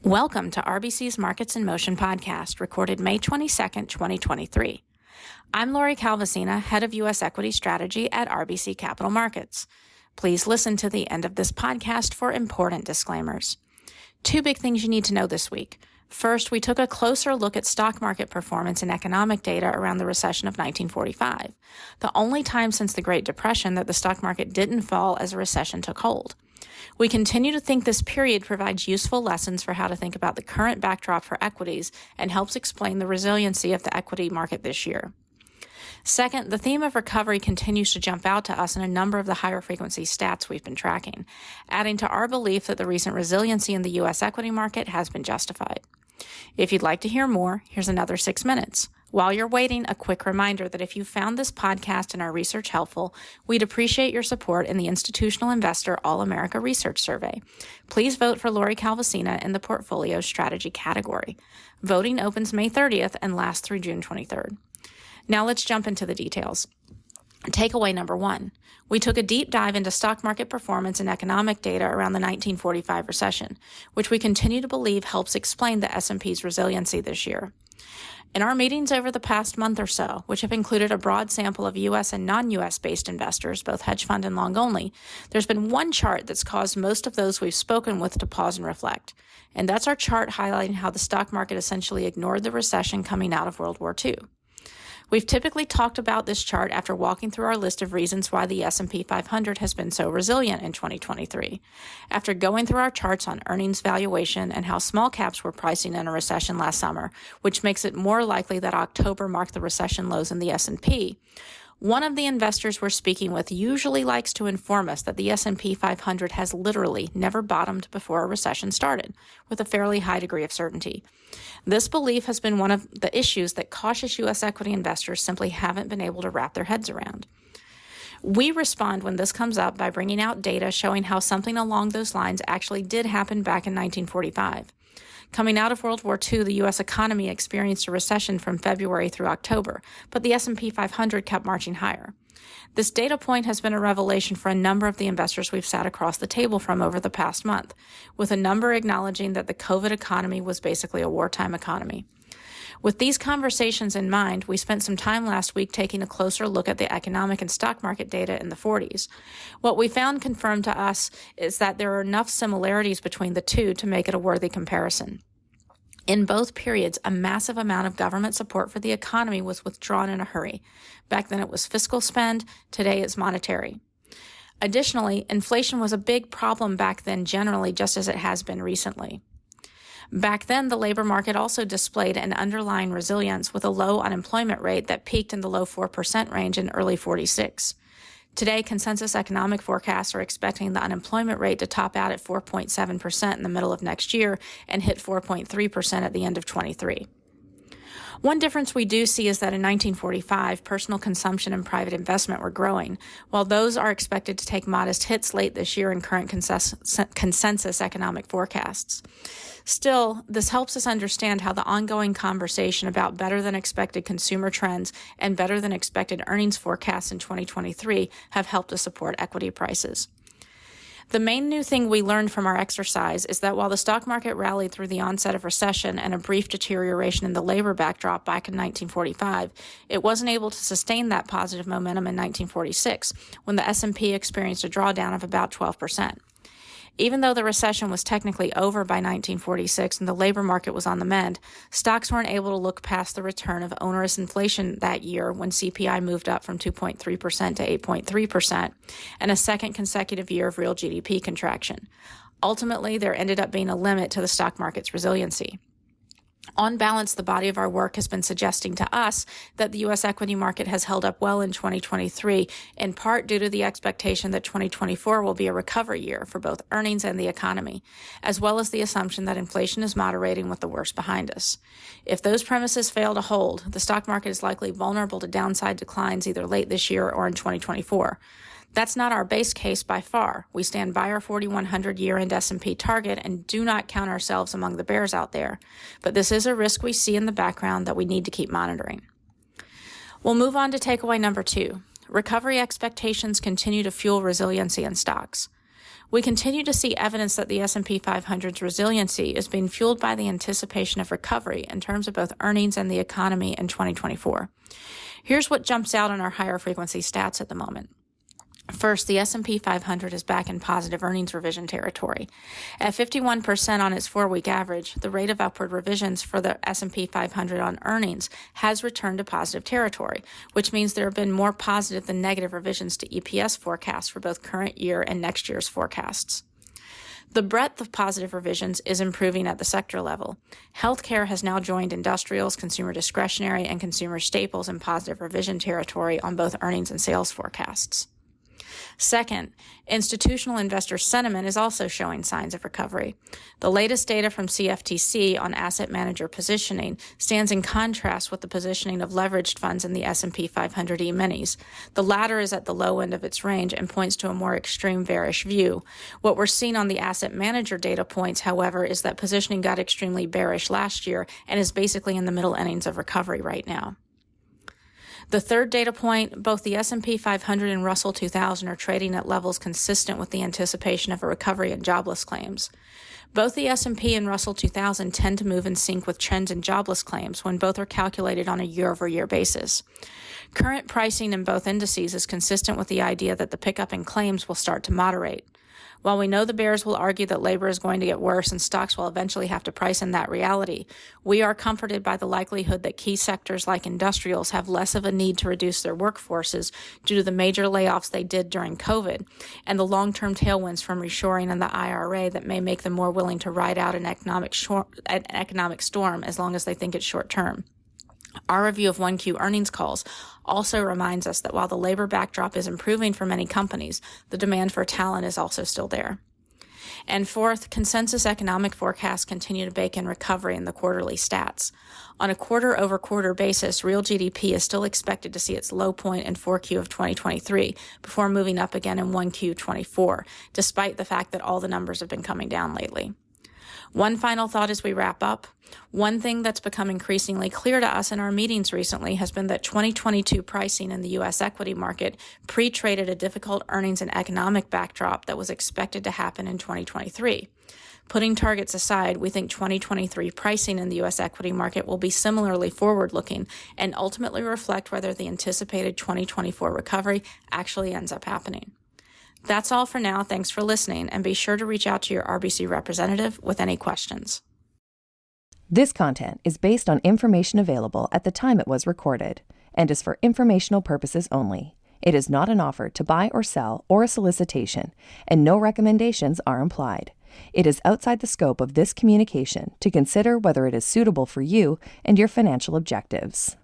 Welcome to RBC's Markets in Motion podcast, recorded May 22nd, 2023. I'm Lori Calvasina, Head of U.S. Equity Strategy at RBC Capital Markets. Please listen to the end of this podcast for important disclaimers. Two big things you need to know this week. First, we took a closer look at stock market performance and economic data around the recession of 1945, the only time since the Great Depression that the stock market didn't fall as a recession took hold. We continue to think this period provides useful lessons for how to think about the current backdrop for equities and helps explain the resiliency of the equity market this year. Second, the theme of recovery continues to jump out to us in a number of the higher frequency stats we've been tracking, adding to our belief that the recent resiliency in the U.S. equity market has been justified. If you'd like to hear more, here's another 6 minutes. While you're waiting, a quick reminder that if you found this podcast and our research helpful, we'd appreciate your support in the Institutional Investor All-America Research Survey. Please vote for Lori Calvasina in the Portfolio Strategy category. Voting opens May 30th and lasts through June 23rd. Now let's jump into the details. Takeaway number 1. We took a deep dive into stock market performance and economic data around the 1945 recession, which we continue to believe helps explain the S&P's resiliency this year. In our meetings over the past month or so, which have included a broad sample of U.S. and non-U.S. based investors, both hedge fund and long only, there's been one chart that's caused most of those we've spoken with to pause and reflect. And that's our chart highlighting how the stock market essentially ignored the recession coming out of World War II. We've typically talked about this chart after walking through our list of reasons why the S&P 500 has been so resilient in 2023. After going through our charts on earnings valuation and how small caps were pricing in a recession last summer, which makes it more likely that October marked the recession lows in the S&P, one of the investors we're speaking with usually likes to inform us that the S&P 500 has literally never bottomed before a recession started, with a fairly high degree of certainty. This belief has been one of the issues that cautious U.S. equity investors simply haven't been able to wrap their heads around. We respond when this comes up by bringing out data showing how something along those lines actually did happen back in 1945. Coming out of World War II, the U.S. economy experienced a recession from February through October, but the S&P 500 kept marching higher. This data point has been a revelation for a number of the investors we've sat across the table from over the past month, with a number acknowledging that the COVID economy was basically a wartime economy. With these conversations in mind, we spent some time last week taking a closer look at the economic and stock market data in the 40s. What we found confirmed to us is that there are enough similarities between the two to make it a worthy comparison. In both periods, a massive amount of government support for the economy was withdrawn in a hurry. Back then it was fiscal spend, today it's monetary. Additionally, inflation was a big problem back then generally, just as it has been recently. Back then, the labor market also displayed an underlying resilience with a low unemployment rate that peaked in the low 4% range in early 46. Today, consensus economic forecasts are expecting the unemployment rate to top out at 4.7% in the middle of next year and hit 4.3% at the end of 23. One difference we do see is that in 1945, personal consumption and private investment were growing, while those are expected to take modest hits late this year in current consensus economic forecasts. Still, this helps us understand how the ongoing conversation about better-than-expected consumer trends and better-than-expected earnings forecasts in 2023 have helped to support equity prices. The main new thing we learned from our exercise is that while the stock market rallied through the onset of recession and a brief deterioration in the labor backdrop back in 1945, it wasn't able to sustain that positive momentum in 1946, when the S&P experienced a drawdown of about 12%. Even though the recession was technically over by 1946 and the labor market was on the mend, stocks weren't able to look past the return of onerous inflation that year when CPI moved up from 2.3% to 8.3% and a second consecutive year of real GDP contraction. Ultimately, there ended up being a limit to the stock market's resiliency. On balance, the body of our work has been suggesting to us that the U.S. equity market has held up well in 2023, in part due to the expectation that 2024 will be a recovery year for both earnings and the economy, as well as the assumption that inflation is moderating with the worst behind us. If those premises fail to hold, the stock market is likely vulnerable to downside declines either late this year or in 2024. That's not our base case by far. We stand by our 4,100 year-end S&P target and do not count ourselves among the bears out there. But this is a risk we see in the background that we need to keep monitoring. We'll move on to takeaway number 2. Recovery expectations continue to fuel resiliency in stocks. We continue to see evidence that the S&P 500's resiliency is being fueled by the anticipation of recovery in terms of both earnings and the economy in 2024. Here's what jumps out on our higher frequency stats at the moment. First, the S&P 500 is back in positive earnings revision territory. At 51% on its 4-week average, the rate of upward revisions for the S&P 500 on earnings has returned to positive territory, which means there have been more positive than negative revisions to EPS forecasts for both current year and next year's forecasts. The breadth of positive revisions is improving at the sector level. Healthcare has now joined industrials, consumer discretionary, and consumer staples in positive revision territory on both earnings and sales forecasts. Second, institutional investor sentiment is also showing signs of recovery. The latest data from CFTC on asset manager positioning stands in contrast with the positioning of leveraged funds in the S&P 500 E-minis. The latter is at the low end of its range and points to a more extreme bearish view. What we're seeing on the asset manager data points, however, is that positioning got extremely bearish last year and is basically in the middle innings of recovery right now. The third data point, both the S&P 500 and Russell 2000 are trading at levels consistent with the anticipation of a recovery in jobless claims. Both the S&P and Russell 2000 tend to move in sync with trends in jobless claims when both are calculated on a year-over-year basis. Current pricing in both indices is consistent with the idea that the pickup in claims will start to moderate. While we know the bears will argue that labor is going to get worse and stocks will eventually have to price in that reality, we are comforted by the likelihood that key sectors like industrials have less of a need to reduce their workforces due to the major layoffs they did during COVID and the long-term tailwinds from reshoring and the IRA that may make them more willing to ride out an economic storm as long as they think it's short-term. Our review of 1Q earnings calls also reminds us that while the labor backdrop is improving for many companies, the demand for talent is also still there. And fourth, consensus economic forecasts continue to bake in recovery in the quarterly stats. On a quarter-over-quarter basis, real GDP is still expected to see its low point in 4Q of 2023 before moving up again in 1Q 24, despite the fact that all the numbers have been coming down lately. One final thought as we wrap up. One thing that's become increasingly clear to us in our meetings recently has been that 2022 pricing in the U.S. equity market pre-traded a difficult earnings and economic backdrop that was expected to happen in 2023. Putting targets aside, we think 2023 pricing in the U.S. equity market will be similarly forward-looking and ultimately reflect whether the anticipated 2024 recovery actually ends up happening. That's all for now. Thanks for listening, and be sure to reach out to your RBC representative with any questions. This content is based on information available at the time it was recorded and is for informational purposes only. It is not an offer to buy or sell or a solicitation, and no recommendations are implied. It is outside the scope of this communication to consider whether it is suitable for you and your financial objectives.